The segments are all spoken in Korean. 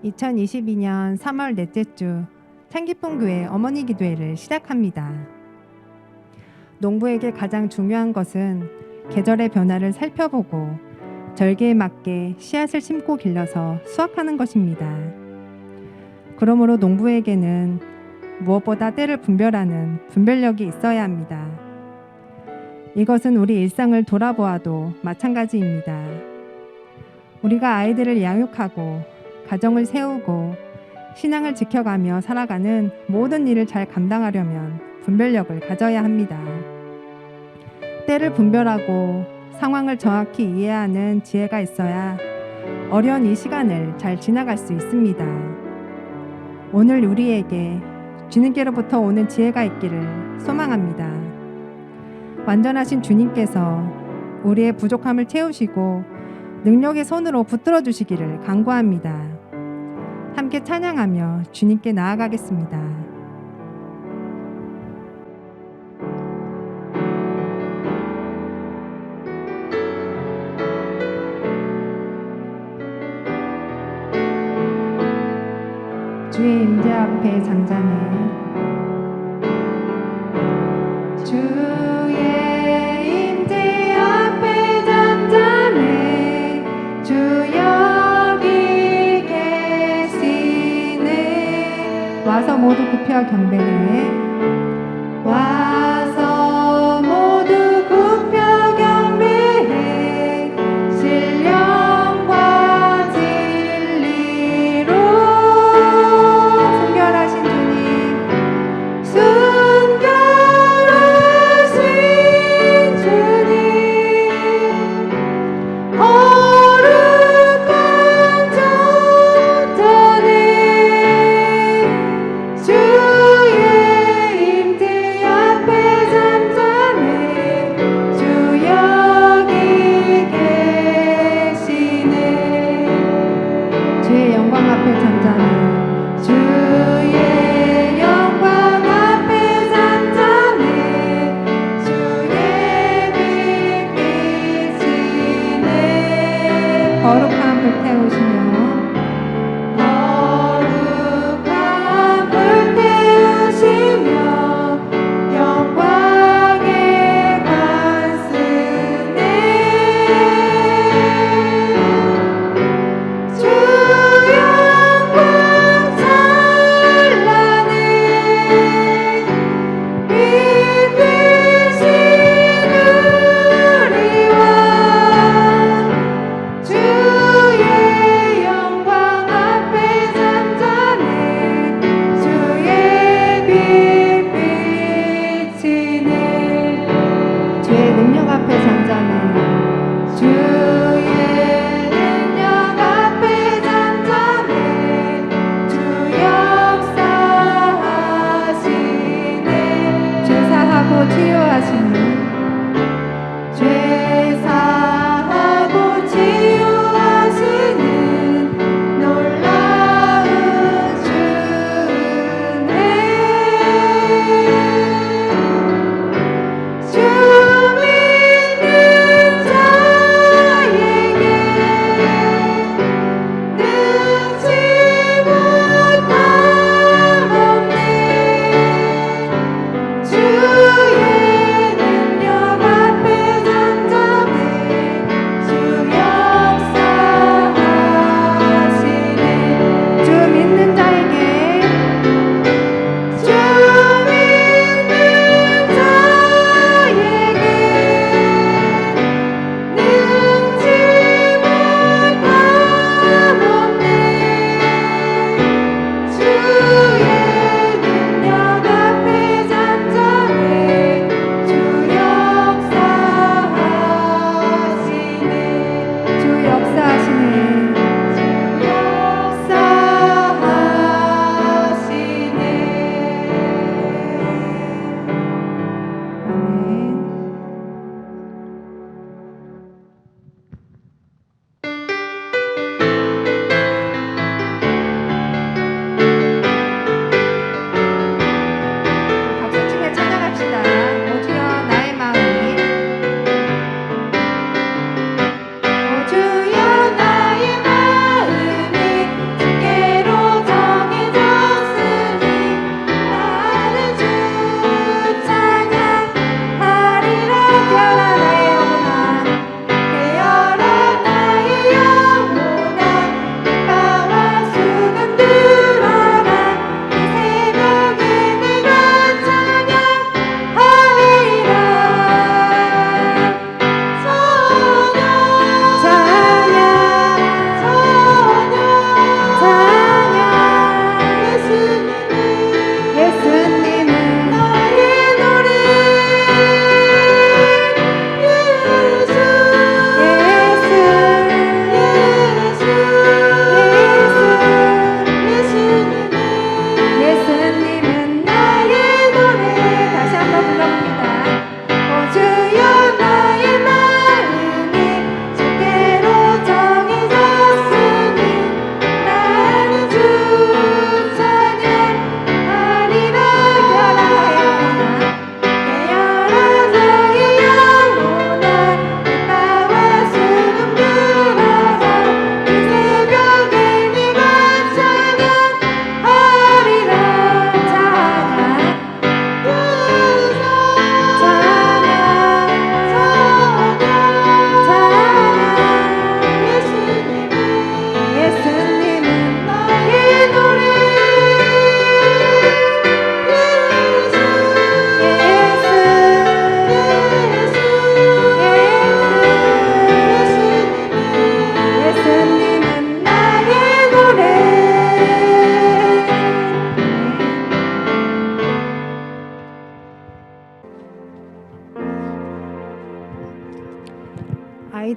2022년 3월 넷째 주 창기쁨교회 어머니 기도회를 시작합니다. 농부에게 가장 중요한 것은 계절의 변화를 살펴보고 절기에 맞게 씨앗을 심고 길러서 수확하는 것입니다. 그러므로 농부에게는 무엇보다 때를 분별하는 분별력이 있어야 합니다. 이것은 우리 일상을 돌아보아도 마찬가지입니다. 우리가 아이들을 양육하고 가정을 세우고 신앙을 지켜가며 살아가는 모든 일을 잘 감당하려면 분별력을 가져야 합니다. 때를 분별하고 상황을 정확히 이해하는 지혜가 있어야 어려운 이 시간을 잘 지나갈 수 있습니다. 오늘 우리에게 주님께로부터 오는 지혜가 있기를 소망합니다. 완전하신 주님께서 우리의 부족함을 채우시고 능력의 손으로 붙들어 주시기를 간구합니다. 함께 찬양하며 주님께 나아가겠습니다. 주의 임재 앞에 잠잠해 주의 임재 앞에 잠잠해 주 여기 계시네 와서 모두 굽혀 경배해 와서 모두 굽혀 경배해 신령과 진리로 순결하신 주님 순결하신 주님 거룩한 전전에 주의 임재 앞에 잠잠해 주 여기 계시네 주의 영광 앞에 잠잠해 주의 영광 앞에 잠잠해 주의 빛이시네 거룩한 불 태우시며 거룩한 불 태우시며 영광의 관스네 주 영광 찬란해 빛 되신 우리 왕 주의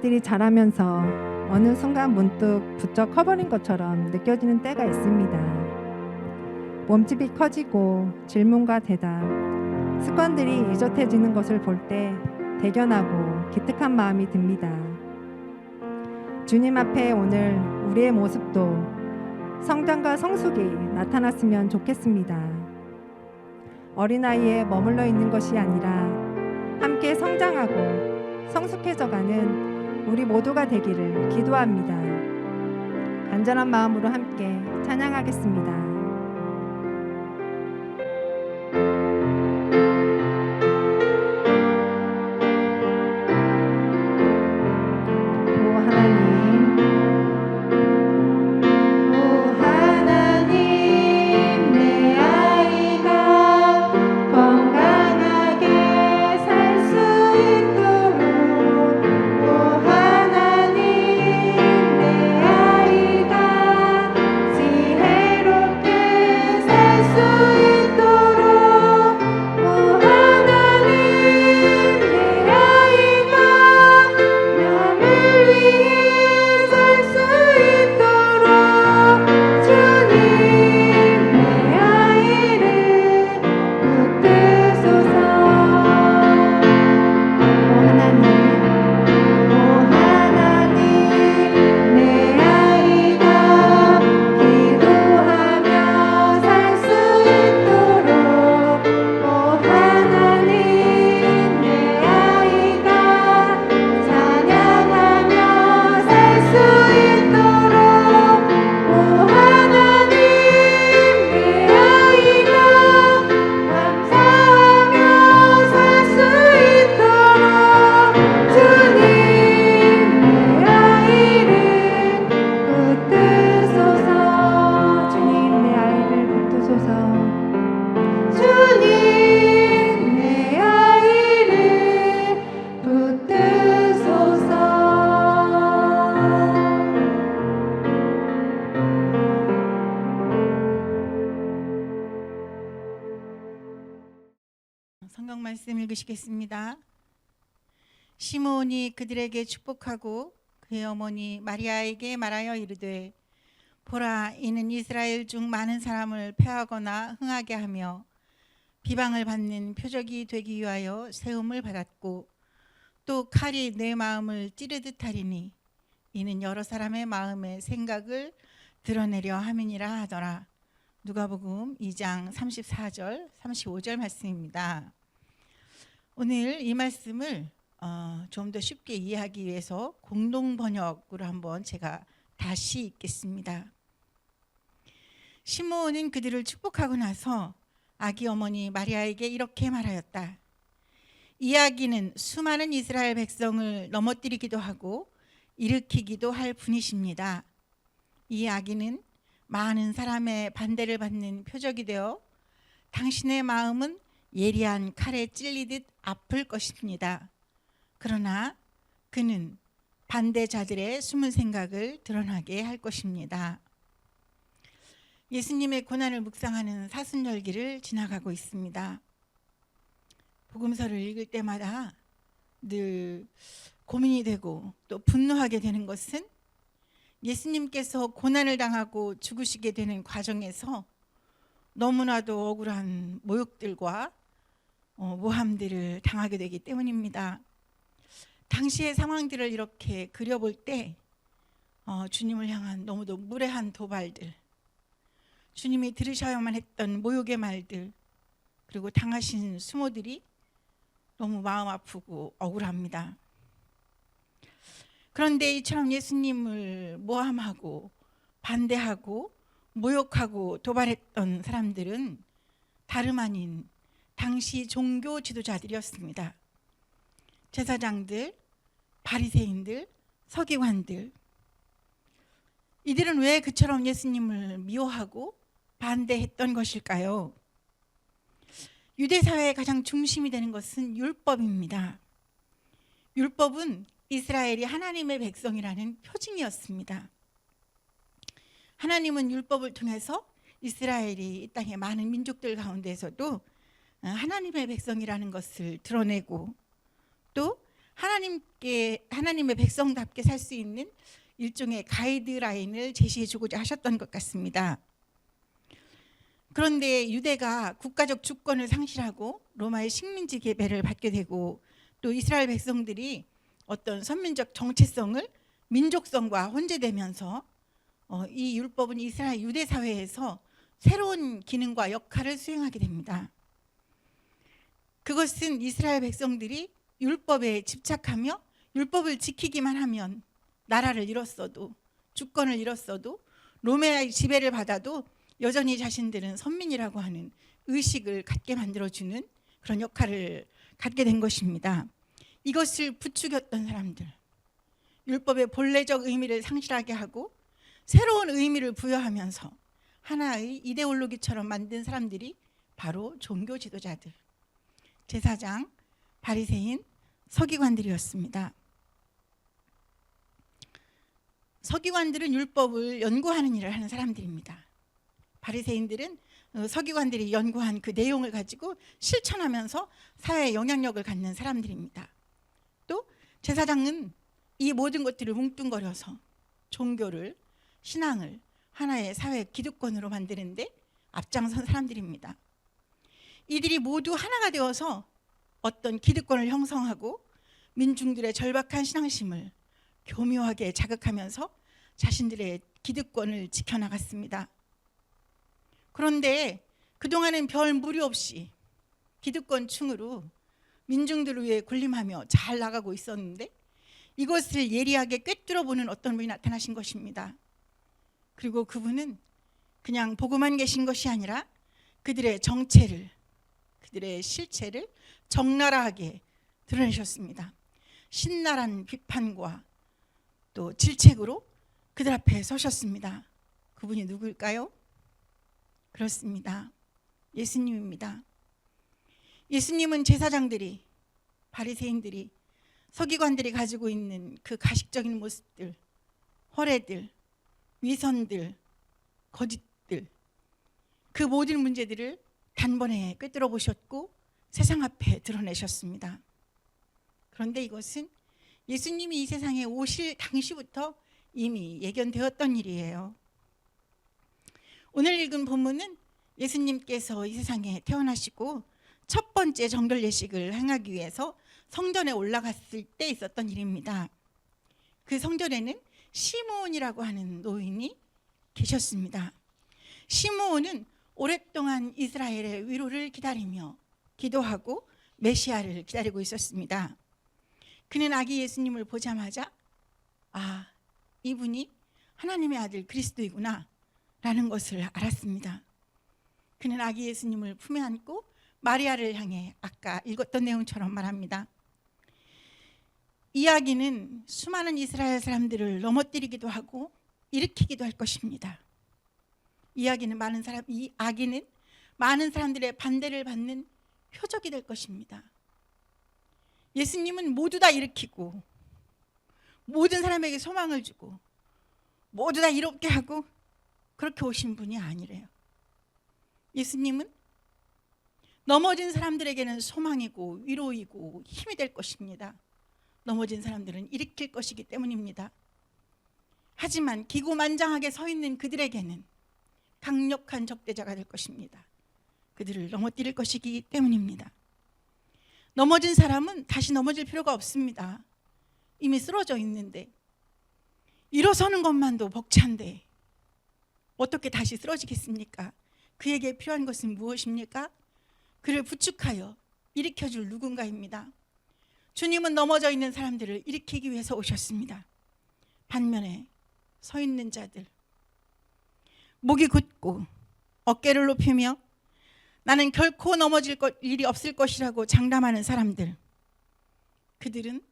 아이들이 자라면서 어느 순간 문득 부쩍 커버린 것처럼 느껴지는 때가 있습니다. 몸집이 커지고 질문과 대답, 습관들이 이젓해지는 것을 볼 때 대견하고 기특한 마음이 듭니다. 주님 앞에 오늘 우리의 모습도 성장과 성숙이 나타났으면 좋겠습니다. 어린아이에 머물러 있는 것이 아니라 함께 성장하고 성숙해져가는 우리 모두가 되기를 기도합니다. 간절한 마음으로 함께 찬양하겠습니다. 성경 말씀 읽으시겠습니다. 시므온이 그들에게 축복하고 그의 어머니 마리아에게 말하여 이르되, 보라, 이는 이스라엘 중 많은 사람을 패하거나 흥하게 하며 비방을 받는 표적이 되기 위하여 세움을 받았고 또 칼이 내 마음을 찌르듯 하리니 이는 여러 사람의 마음의 생각을 드러내려 함이니라 하더라. 누가복음 2장 34절 35절 말씀입니다. 오늘 이 말씀을 좀 더 쉽게 이해하기 위해서 공동 번역으로 한번 제가 다시 읽겠습니다. 시므온은 그들을 축복하고 나서 아기 어머니 마리아에게 이렇게 말하였다. 이 아기는 수많은 이스라엘 백성을 넘어뜨리기도 하고 일으키기도 할 분이십니다. 이 아기는 많은 사람의 반대를 받는 표적이 되어 당신의 마음은 예리한 칼에 찔리듯 아플 것입니다. 그러나 그는 반대자들의 숨은 생각을 드러나게 할 것입니다. 예수님의 고난을 묵상하는 사순절기를 지나가고 있습니다. 복음서를 읽을 때마다 늘 고민이 되고 또 분노하게 되는 것은 예수님께서 고난을 당하고 죽으시게 되는 과정에서 너무나도 억울한 모욕들과 모함들을 당하게 되기 때문입니다. 당시의 상황들을 이렇게 그려볼 때 주님을 향한 너무도 무례한 도발들, 주님이 들으셔야만 했던 모욕의 말들, 그리고 당하신 수모들이 너무 마음 아프고 억울합니다. 그런데 이처럼 예수님을 모함하고 반대하고 모욕하고 도발했던 사람들은 다름 아닌 당시 종교 지도자들이었습니다. 제사장들, 바리새인들, 서기관들. 이들은 왜 그처럼 예수님을 미워하고 반대했던 것일까요? 유대 사회의 가장 중심이 되는 것은 율법입니다. 율법은 이스라엘이 하나님의 백성이라는 표징이었습니다. 하나님은 율법을 통해서 이스라엘이 이 땅의 많은 민족들 가운데서도 하나님의 백성이라는 것을 드러내고 또 하나님의 백성답게 살 수 있는 일종의 가이드라인을 제시해 주고자 하셨던 것 같습니다. 그런데 유대가 국가적 주권을 상실하고 로마의 식민지 계배를 받게 되고 또 이스라엘 백성들이 어떤 선민적 정체성을 민족성과 혼재되면서 이 율법은 이스라엘 유대 사회에서 새로운 기능과 역할을 수행하게 됩니다. 그것은 이스라엘 백성들이 율법에 집착하며 율법을 지키기만 하면 나라를 잃었어도 주권을 잃었어도 로마의 지배를 받아도 여전히 자신들은 선민이라고 하는 의식을 갖게 만들어주는 그런 역할을 갖게 된 것입니다. 이것을 부추겼던 사람들, 율법의 본래적 의미를 상실하게 하고 새로운 의미를 부여하면서 하나의 이데올로기처럼 만든 사람들이 바로 종교 지도자들, 제사장, 바리새인, 서기관들이었습니다. 서기관들은 율법을 연구하는 일을 하는 사람들입니다. 바리새인들은 서기관들이 연구한 그 내용을 가지고 실천하면서 사회에 영향력을 갖는 사람들입니다. 또 제사장은 이 모든 것들을 뭉뚱거려서 종교를, 신앙을 하나의 사회 기득권으로 만드는데 앞장선 사람들입니다. 이들이 모두 하나가 되어서 어떤 기득권을 형성하고 민중들의 절박한 신앙심을 교묘하게 자극하면서 자신들의 기득권을 지켜나갔습니다. 그런데 그동안은 별 무리 없이 기득권층으로 민중들을 위해 군림하며 잘 나가고 있었는데 이것을 예리하게 꿰뚫어보는 어떤 분이 나타나신 것입니다. 그리고 그분은 그냥 보고만 계신 것이 아니라 그들의 정체를, 그들의 실체를 적나라하게 드러내셨습니다. 신랄한 비판과 또 질책으로 그들 앞에 서셨습니다. 그분이 누구일까요? 그렇습니다. 예수님입니다. 예수님은 제사장들이, 바리새인들이, 서기관들이 가지고 있는 그 가식적인 모습들, 허례들, 위선들, 거짓들, 그 모든 문제들을 단번에 꿰뚫어 보셨고 세상 앞에 드러내셨습니다. 그런데 이것은 예수님이 이 세상에 오실 당시부터 이미 예견되었던 일이에요. 오늘 읽은 본문은 예수님께서 이 세상에 태어나시고 첫 번째 정결 예식을 행하기 위해서 성전에 올라갔을 때 있었던 일입니다. 그 성전에는 시므온이라고 하는 노인이 계셨습니다. 시므온은 오랫동안 이스라엘의 위로를 기다리며 기도하고 메시아를 기다리고 있었습니다. 그는 아기 예수님을 보자마자 이분이 하나님의 아들 그리스도이구나 라는 것을 알았습니다. 그는 아기 예수님을 품에 안고 마리아를 향해 아까 읽었던 내용처럼 말합니다. 이 아기는 수많은 이스라엘 사람들을 넘어뜨리기도 하고 일으키기도 할 것입니다. 이 아기는 많은 사람들의 반대를 받는 표적이 될 것입니다. 예수님은 모두 다 일으키고 모든 사람에게 소망을 주고 모두 다 이롭게 하고 그렇게 오신 분이 아니래요. 예수님은 넘어진 사람들에게는 소망이고 위로이고 힘이 될 것입니다. 넘어진 사람들은 일으킬 것이기 때문입니다. 하지만 기고만장하게 서 있는 그들에게는 강력한 적대자가 될 것입니다. 그들을 넘어뜨릴 것이기 때문입니다. 넘어진 사람은 다시 넘어질 필요가 없습니다. 이미 쓰러져 있는데 일어서는 것만도 벅찬데 어떻게 다시 쓰러지겠습니까? 그에게 필요한 것은 무엇입니까? 그를 부축하여 일으켜줄 누군가입니다. 주님은 넘어져 있는 사람들을 일으키기 위해서 오셨습니다. 반면에 서 있는 자들, 목이 굳고 어깨를 높이며 나는 결코 넘어질 일이 없을 것이라고 장담하는 사람들, 그들은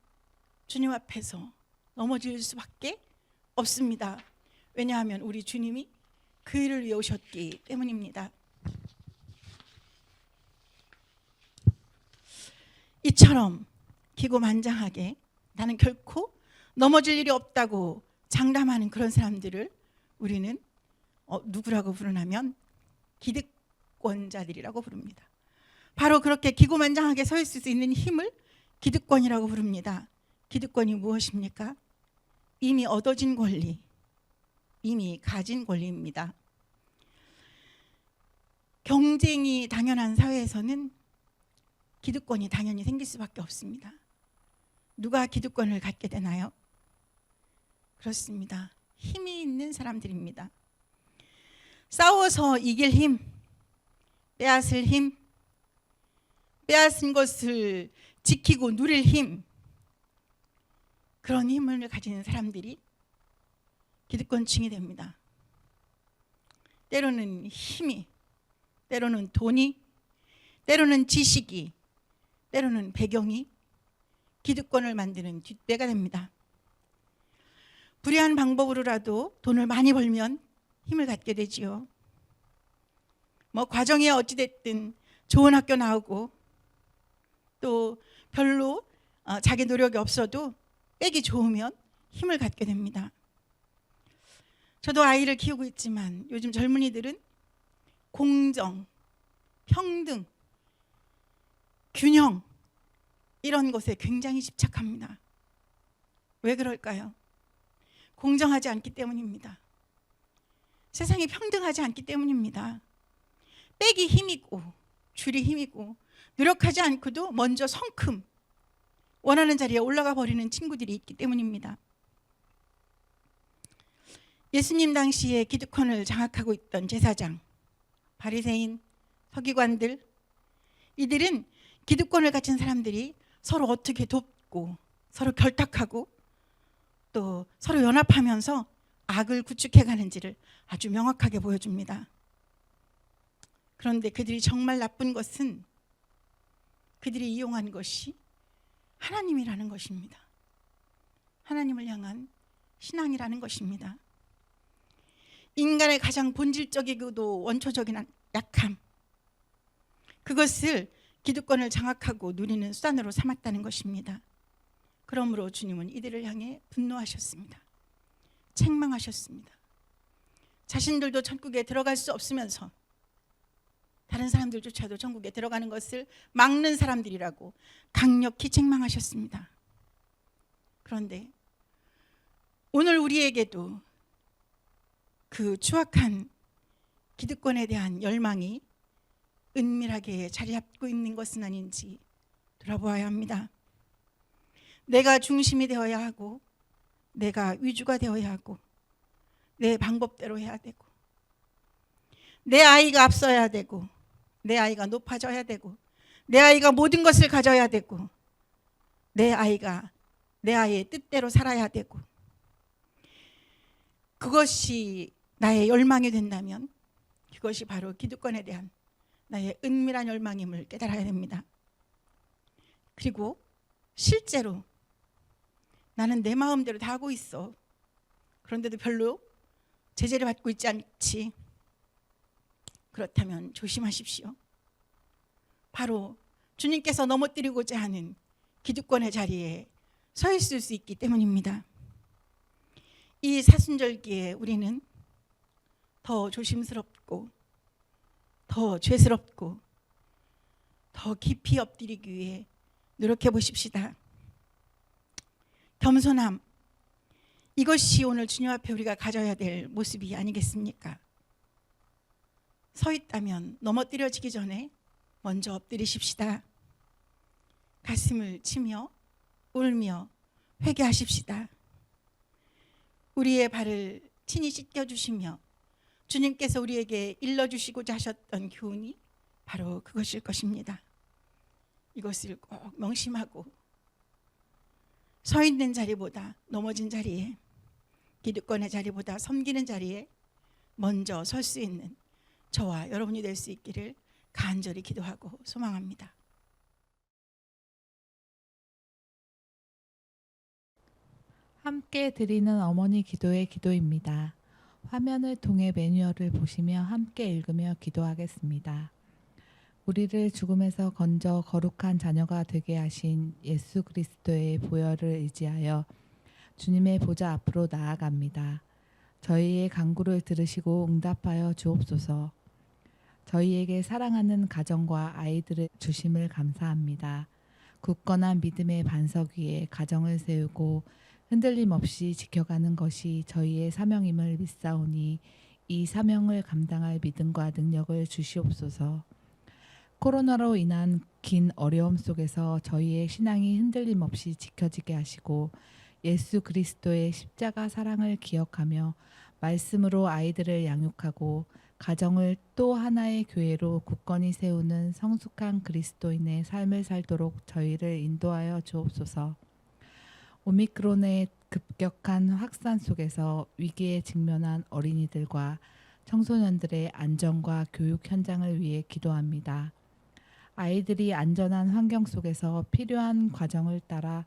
주님 앞에서 넘어질 수밖에 없습니다. 왜냐하면 우리 주님이 그 일을 위해 오셨기 때문입니다. 이처럼 기고만장하게 나는 결코 넘어질 일이 없다고 장담하는 그런 사람들을 우리는 누구라고 부르냐면 기득권자들이라고 부릅니다. 바로 그렇게 기고만장하게 서 있을 수 있는 힘을 기득권이라고 부릅니다. 기득권이 무엇입니까? 이미 얻어진 권리, 이미 가진 권리입니다. 경쟁이 당연한 사회에서는 기득권이 당연히 생길 수밖에 없습니다. 누가 기득권을 갖게 되나요? 그렇습니다. 힘이 있는 사람들입니다. 싸워서 이길 힘, 빼앗을 힘, 빼앗은 것을 지키고 누릴 힘, 그런 힘을 가지는 사람들이 기득권층이 됩니다. 때로는 힘이, 때로는 돈이, 때로는 지식이, 때로는 배경이 기득권을 만드는 뒷배가 됩니다. 불의한 방법으로라도 돈을 많이 벌면 힘을 갖게 되지요. 과정이 어찌됐든 좋은 학교 나오고 또 별로 자기 노력이 없어도 빼기 좋으면 힘을 갖게 됩니다. 저도 아이를 키우고 있지만 요즘 젊은이들은 공정, 평등, 균형 이런 것에 굉장히 집착합니다. 왜 그럴까요? 공정하지 않기 때문입니다. 세상이 평등하지 않기 때문입니다. 빼기 힘이고 줄이 힘이고 노력하지 않고도 먼저 성큼 원하는 자리에 올라가 버리는 친구들이 있기 때문입니다. 예수님 당시에 기득권을 장악하고 있던 제사장, 바리새인, 서기관들, 이들은 기득권을 가진 사람들이 서로 어떻게 돕고 서로 결탁하고 또 서로 연합하면서 악을 구축해 가는지를 아주 명확하게 보여줍니다. 그런데 그들이 정말 나쁜 것은 그들이 이용한 것이 하나님이라는 것입니다. 하나님을 향한 신앙이라는 것입니다. 인간의 가장 본질적이고도 원초적인 약함, 그것을 기득권을 장악하고 누리는 수단으로 삼았다는 것입니다. 그러므로 주님은 이들을 향해 분노하셨습니다. 책망하셨습니다. 자신들도 천국에 들어갈 수 없으면서 다른 사람들조차도 천국에 들어가는 것을 막는 사람들이라고 강력히 책망하셨습니다. 그런데 오늘 우리에게도 그 추악한 기득권에 대한 열망이 은밀하게 자리 잡고 있는 것은 아닌지 돌아보아야 합니다. 내가 중심이 되어야 하고 내가 위주가 되어야 하고 내 방법대로 해야 되고 내 아이가 앞서야 되고 내 아이가 높아져야 되고 내 아이가 모든 것을 가져야 되고 내 아이가 내 아이의 뜻대로 살아야 되고 그것이 나의 열망이 된다면 그것이 바로 기득권에 대한 나의 은밀한 열망임을 깨달아야 됩니다. 그리고 실제로 나는 내 마음대로 다 하고 있어. 그런데도 별로 제재를 받고 있지 않지. 그렇다면 조심하십시오. 바로 주님께서 넘어뜨리고자 하는 기득권의 자리에 서 있을 수 있기 때문입니다. 이 사순절기에 우리는 더 조심스럽고 더 죄스럽고 더 깊이 엎드리기 위해 노력해 보십시다. 겸손함, 이것이 오늘 주님 앞에 우리가 가져야 될 모습이 아니겠습니까? 서 있다면 넘어뜨려지기 전에 먼저 엎드리십시다. 가슴을 치며 울며 회개하십시다. 우리의 발을 친히 씻겨주시며 주님께서 우리에게 일러주시고자 하셨던 교훈이 바로 그것일 것입니다. 이것을 꼭 명심하고 서 있는 자리보다 넘어진 자리에, 기득권의 자리보다 섬기는 자리에 먼저 설 수 있는 저와 여러분이 될 수 있기를 간절히 기도하고 소망합니다. 함께 드리는 어머니 기도의 기도입니다. 화면을 통해 매뉴얼을 보시며 함께 읽으며 기도하겠습니다. 우리를 죽음에서 건져 거룩한 자녀가 되게 하신 예수 그리스도의 보혈을 의지하여 주님의 보좌 앞으로 나아갑니다. 저희의 간구를 들으시고 응답하여 주옵소서. 저희에게 사랑하는 가정과 아이들을 주심을 감사합니다. 굳건한 믿음의 반석 위에 가정을 세우고 흔들림 없이 지켜가는 것이 저희의 사명임을 믿사오니 이 사명을 감당할 믿음과 능력을 주시옵소서. 코로나로 인한 긴 어려움 속에서 저희의 신앙이 흔들림 없이 지켜지게 하시고 예수 그리스도의 십자가 사랑을 기억하며 말씀으로 아이들을 양육하고 가정을 또 하나의 교회로 굳건히 세우는 성숙한 그리스도인의 삶을 살도록 저희를 인도하여 주옵소서. 오미크론의 급격한 확산 속에서 위기에 직면한 어린이들과 청소년들의 안전과 교육 현장을 위해 기도합니다. 아이들이 안전한 환경 속에서 필요한 과정을 따라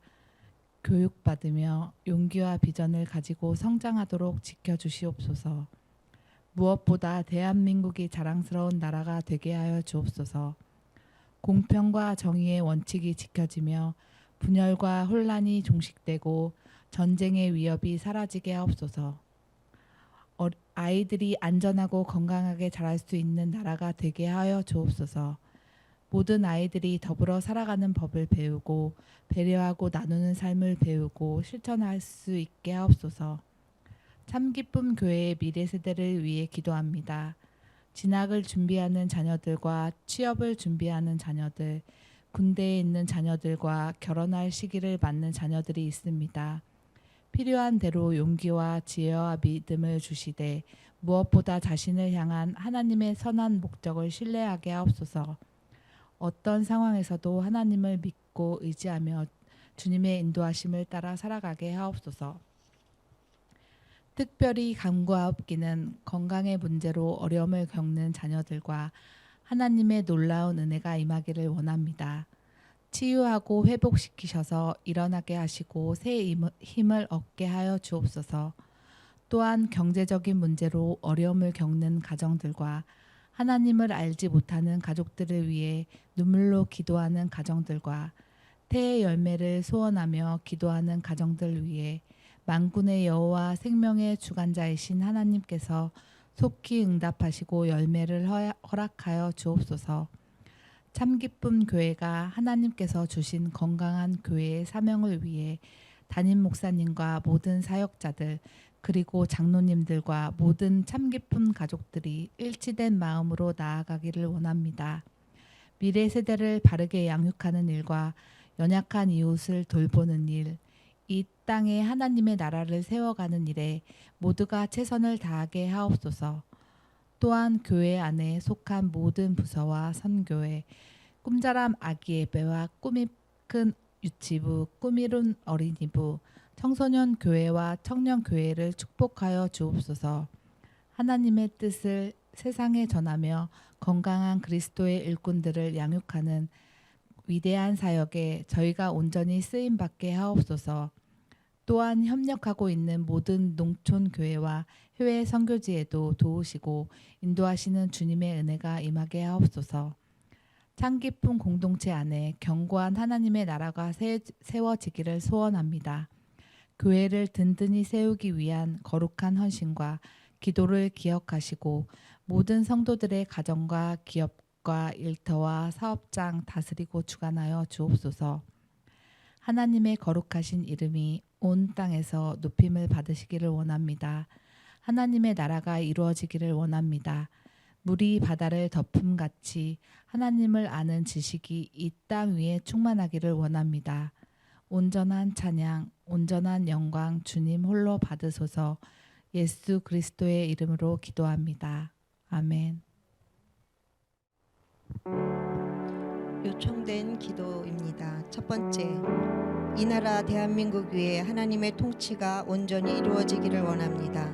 교육받으며 용기와 비전을 가지고 성장하도록 지켜주시옵소서. 무엇보다 대한민국이 자랑스러운 나라가 되게 하여 주옵소서. 공평과 정의의 원칙이 지켜지며 분열과 혼란이 종식되고 전쟁의 위협이 사라지게 하옵소서. 아이들이 안전하고 건강하게 자랄 수 있는 나라가 되게 하여 주옵소서. 모든 아이들이 더불어 살아가는 법을 배우고 배려하고 나누는 삶을 배우고 실천할 수 있게 하옵소서. 참기쁨 교회의 미래 세대를 위해 기도합니다. 진학을 준비하는 자녀들과 취업을 준비하는 자녀들, 군대에 있는 자녀들과 결혼할 시기를 맞는 자녀들이 있습니다. 필요한 대로 용기와 지혜와 믿음을 주시되 무엇보다 자신을 향한 하나님의 선한 목적을 신뢰하게 하옵소서. 어떤 상황에서도 하나님을 믿고 의지하며 주님의 인도하심을 따라 살아가게 하옵소서. 특별히 간구하옵기는 건강의 문제로 어려움을 겪는 자녀들과 하나님의 놀라운 은혜가 임하기를 원합니다. 치유하고 회복시키셔서 일어나게 하시고 새 힘을 얻게 하여 주옵소서. 또한 경제적인 문제로 어려움을 겪는 가정들과 하나님을 알지 못하는 가족들을 위해 눈물로 기도하는 가정들과 태의 열매를 소원하며 기도하는 가정들 위해 만군의 여호와 생명의 주관자이신 하나님께서 속히 응답하시고 열매를 허락하여 주옵소서. 참기쁨 교회가 하나님께서 주신 건강한 교회의 사명을 위해 담임 목사님과 모든 사역자들 그리고 장로님들과 모든 참기쁨 가족들이 일치된 마음으로 나아가기를 원합니다. 미래 세대를 바르게 양육하는 일과 연약한 이웃을 돌보는 일, 이 땅에 하나님의 나라를 세워가는 일에 모두가 최선을 다하게 하옵소서. 또한 교회 안에 속한 모든 부서와 선교회, 꿈자람 아기 예배와 꿈이 큰 유치부, 꿈이룬 어린이부, 청소년 교회와 청년 교회를 축복하여 주옵소서. 하나님의 뜻을 세상에 전하며 건강한 그리스도의 일꾼들을 양육하는 위대한 사역에 저희가 온전히 쓰임 받게 하옵소서. 또한 협력하고 있는 모든 농촌 교회와 해외 선교지에도 도우시고 인도하시는 주님의 은혜가 임하게 하옵소서. 참기쁨 공동체 안에 견고한 하나님의 나라가 세워지기를 소원합니다. 교회를 든든히 세우기 위한 거룩한 헌신과 기도를 기억하시고 모든 성도들의 가정과 기업과 일터와 사업장 다스리고 주관하여 주옵소서. 하나님의 거룩하신 이름이 온 땅에서 높임을 받으시기를 원합니다. 하나님의 나라가 이루어지기를 원합니다. 물이 바다를 덮음같이 하나님을 아는 지식이 이 땅 위에 충만하기를 원합니다. 온전한 찬양, 온전한 영광 주님 홀로 받으소서. 예수 그리스도의 이름으로 기도합니다. 아멘. 요청된 기도입니다. 첫 번째, 이 나라 대한민국 위에 하나님의 통치가 온전히 이루어지기를 원합니다.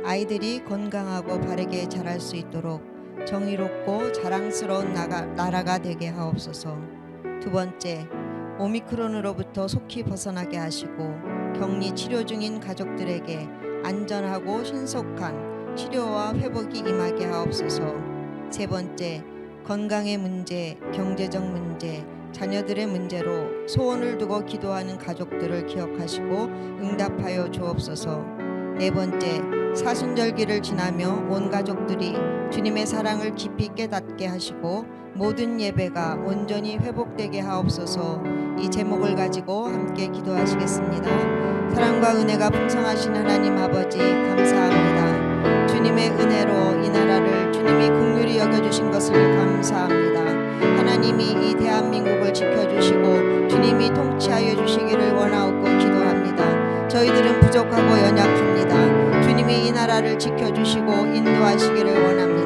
아이들이 건강하고 바르게 자랄 수 있도록 정의롭고 자랑스러운 나라가 되게 하옵소서. 두 번째, 오미크론으로부터 속히 벗어나게 하시고 격리 치료 중인 가족들에게 안전하고 신속한 치료와 회복이 임하게 하옵소서. 세 번째, 건강의 문제, 경제적 문제, 자녀들의 문제로 소원을 두고 기도하는 가족들을 기억하시고 응답하여 주옵소서. 네 번째, 사순절기를 지나며 온 가족들이 주님의 사랑을 깊이 깨닫게 하시고 모든 예배가 온전히 회복되게 하옵소서. 이 제목을 가지고 함께 기도하시겠습니다. 사랑과 은혜가 풍성하신 하나님 아버지 감사합니다. 주님의 은혜로 이 나라를 주님이 긍휼히 여겨주신 것을 감사합니다. 하나님이 이 대한민국을 지켜주시고 주님이 통치하여 주시기를 원하옵고 기도합니다. 저희들은 부족하고 연약합니다. 주님이 이 나라를 지켜주시고 인도하시기를 원합니다.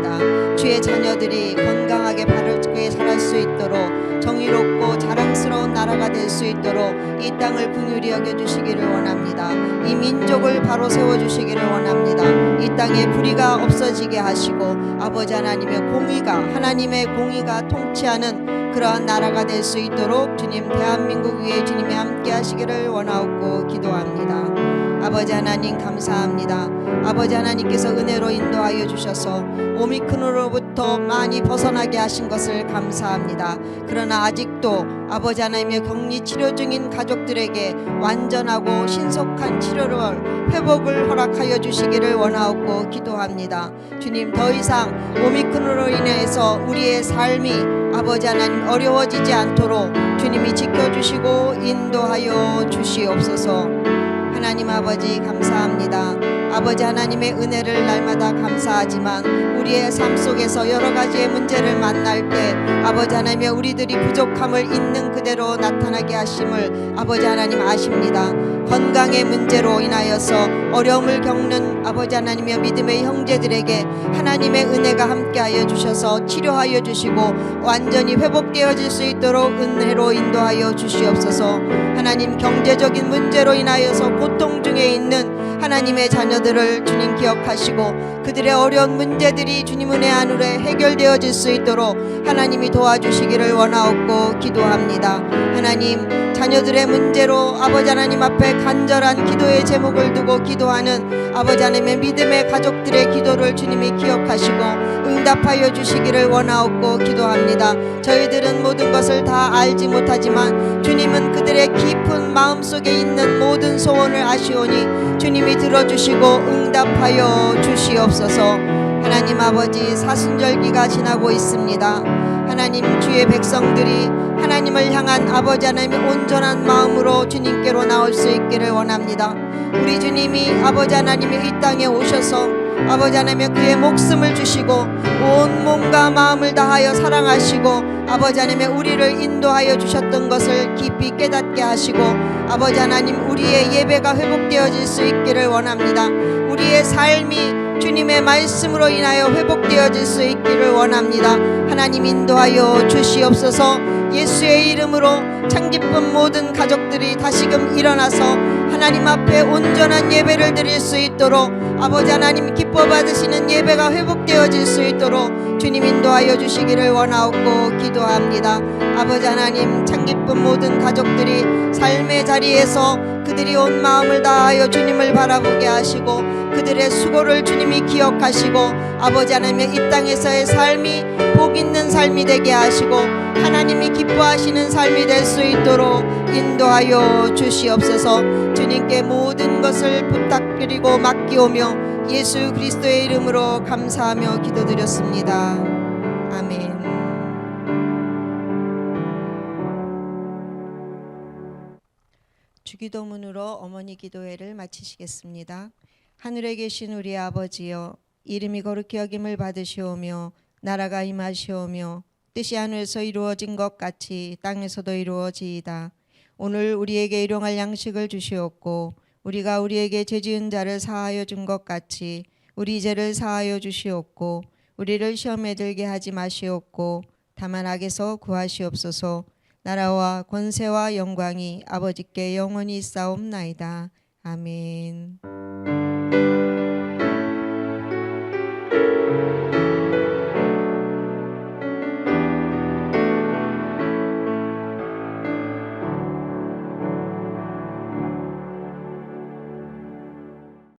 주의 자녀들이 건강하게 바르게 자랄 수 있도록 정의롭고 자랑스러운 나라가 될 수 있도록 이 땅을 긍휼히 여겨주시기를 원합니다. 이 민족을 바로 세워주시기를 원합니다. 이 땅에 불의가 없어지게 하시고 아버지 하나님의 공의가 통치하는 그러한 나라가 될 수 있도록 주님 대한민국 위에 주님이 함께 하시기를 원하옵고 기도합니다. 아버지 하나님 감사합니다. 아버지 하나님께서 은혜로 인도하여 주셔서 오미크론으로부터 많이 벗어나게 하신 것을 감사합니다. 그러나 아직도 아버지 하나님의 격리 치료 중인 가족들에게 완전하고 신속한 치료를 회복을 허락하여 주시기를 원하옵고 기도합니다. 주님 더 이상 오미크론으로 인해서 우리의 삶이 아버지 하나님 어려워지지 않도록 주님이 지켜주시고 인도하여 주시옵소서. 하나님 아버지 감사합니다. 아버지 하나님의 은혜를 날마다 감사하지만 우리의 삶 속에서 여러 가지의 문제를 만날 때 아버지 하나님의 우리들이 부족함을 있는 그대로 나타나게 하심을 아버지 하나님 아십니다. 건강의 문제로 인하여서 어려움을 겪는 아버지 하나님의 믿음의 형제들에게 하나님의 은혜가 함께하여 주셔서 치료하여 주시고 완전히 회복되어질 수 있도록 은혜로 인도하여 주시옵소서. 하나님 경제적인 문제로 인하여서 고통 중에 있는 하나님의 자녀들을 주님 기억하시고 그들의 어려운 문제들이 주님 은혜 안으로 해결되어질 수 있도록 하나님이 도와주시기를 원하옵고 기도합니다. 하나님 자녀들의 문제로 아버지 하나님 앞에 간절한 기도의 제목을 두고 기도하는 아버지 하나님의 믿음의 가족들의 기도를 주님이 기억하시고 응답하여 주시기를 원하옵고 기도합니다. 저희들은 모든 것을 다 알지 못하지만 주님은 그들의 깊은 마음속에 있는 모든 소원을 아시오니 주님이 들어주시고 응답하여 주시옵소서. 하나님 아버지 사순절기가 지나고 있습니다. 하나님 주의 백성들이 하나님을 향한 아버지 하나님의 온전한 마음으로 주님께로 나올 수 있기를 원합니다. 우리 주님이 아버지 하나님이 이 땅에 오셔서 아버지 하나님의 그의 목숨을 주시고 온 몸과 마음을 다하여 사랑하시고 아버지 하나님의 우리를 인도하여 주셨던 것을 깊이 깨닫게 하시고 아버지 하나님 우리의 예배가 회복되어질 수 있기를 원합니다. 우리의 삶이 주님의 말씀으로 인하여 회복되어질 수 있기를 원합니다. 하나님 인도하여 주시옵소서. 예수의 이름으로 창기쁜 모든 가족들이 다시금 일어나서 하나님 앞에 온전한 예배를 드릴 수 있도록 아버지 하나님 기뻐 받으시는 예배가 회복되어질 수 있도록 주님 인도하여 주시기를 원하옵고 기도합니다. 아버지 하나님 창기쁜 모든 가족들이 삶의 자리에서 그들이 온 마음을 다하여 주님을 바라보게 하시고 그들의 수고를 주님이 기억하시고 아버지 하나님의 이 땅에서의 삶이 복 있는 삶이 되게 하시고 하나님이 기뻐하시는 삶이 될 수 있도록 인도하여 주시옵소서. 주님께 모든 것을 부탁드리고 맡기오며 예수 그리스도의 이름으로 감사하며 기도드렸습니다. 아멘. 주기도문으로 어머니 기도회를 마치시겠습니다. 하늘에 계신 우리 아버지여, 이름이 거룩히 여김을 받으시오며 나라가 임하시오며 뜻이 하늘에서 이루어진 것 같이 땅에서도 이루어지이다. 오늘 우리에게 일용할 양식을 주시옵고 우리가 우리에게 죄 지은 자를 사하여 준 것 같이 우리 죄를 사하여 주시옵고 우리를 시험에 들게 하지 마시옵고 다만 악에서 구하시옵소서. 나라와 권세와 영광이 아버지께 영원히 있사옵나이다. 아멘.